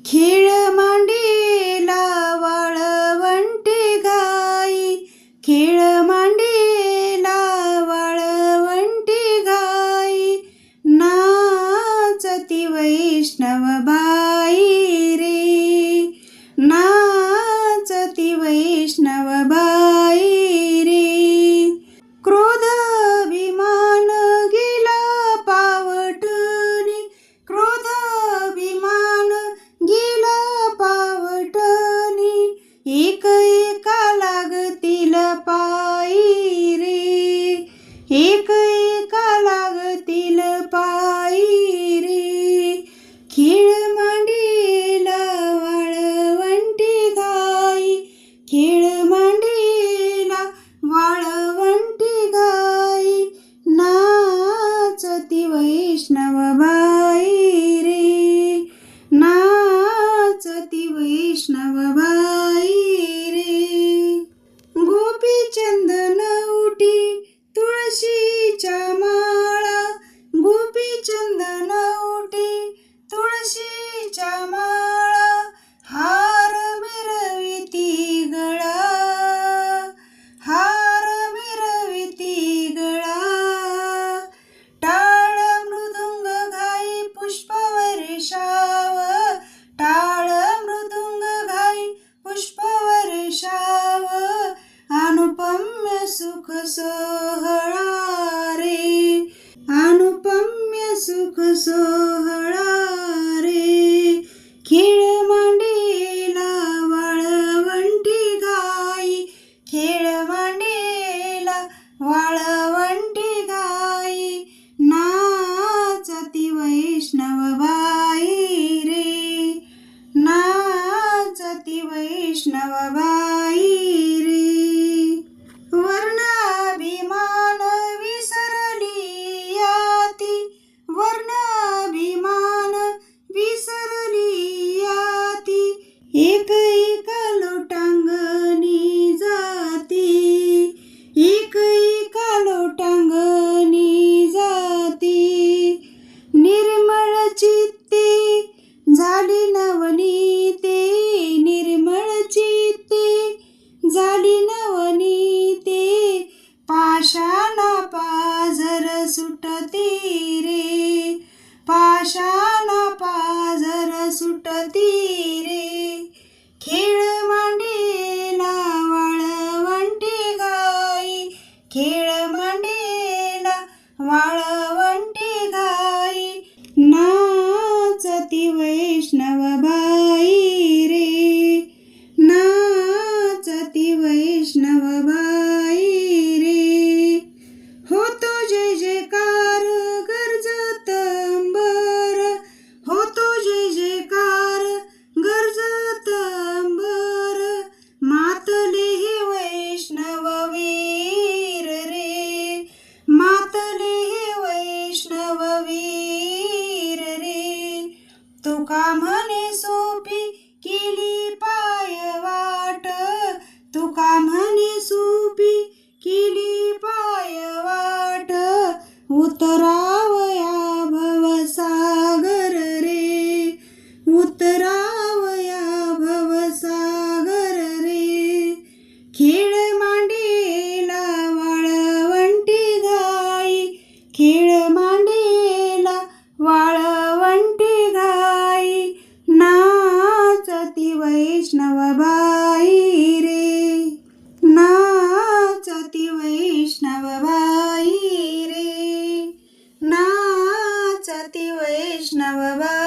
खेळ मांडीला वाळवंटी गाई, खेळ मांडीला वाळवंटी गाई, नाचती वैष्णव बाई रे, नाचती वैष्णव बाई रे. क्रोध अभिमान गेला पावटणी, क्रोध अभिमान गेला पावटणी, एक एका लागतील पायी रे, एक एका लागतील पायी रे. खेळ मांडीला वाळवंटी गाई, खेळ मांडीला वाळवंटी गाई, नाचती वैष्णव बाई रे, नाचती वैष्णव बाई रे. गोपीचंदन उठी तुळशीच्या माळा, गोपीचंदन उठी तुळशीच्या माळा, हार मिरविती गळा, हार मिरविती गळा. टाळ मृदुंग घाई पुष्पवर्षाव, टाळ मृदुंग घाई पुष्पवर्षाव, अनुपम्य सुख सोहळा रे, अनुपम्य सुख सोहळा रे. खेळ मांडीला वाळवंटी गाई, खेळ मांडीला वाळवंटी गाई, नाचती वैष्णव बाई रे, नाचती वैष्णव बाई रे. वर्णाभिमान विसरली याती, वर्णाभिमान विसरली याती, एक एका लोटांगणी जाती, एक एका लोटांगणी जाती. निर्मळ चित्ते झाली नवनीते, निर्मळ चित्ते झाली नवनीते, पाषाणा पाझर सुटती रे, पाषाणा पाझर सुटती रे. खेळ मांडीला वाळवंटी गाई, खेळ मांडीला वाळवंटी गाई, नाचती वैष्णव बाई रे, नाचती वैष्णव बाई रे. होतो जय जयकार गरजत अंबर, होतो जय जयकार गरजत अंबर, मातले हे वैष्णव वीर रे, मातले हे वैष्णव वीर रे. तुका म्हणे सोपी केली पाय वाट, तुका म्हणे सोपी केली पाय वाट, उतरावया भवसागर रे, उतरावया भवसागर रे. खेळ मांडीला वाळवंटी गाई, खेळ मांडीला वाळवंटी गाई, नाचती वैष्णव बाई रे, नाचती वैष्णव बाई रे, नाचती वैष्णव बाई.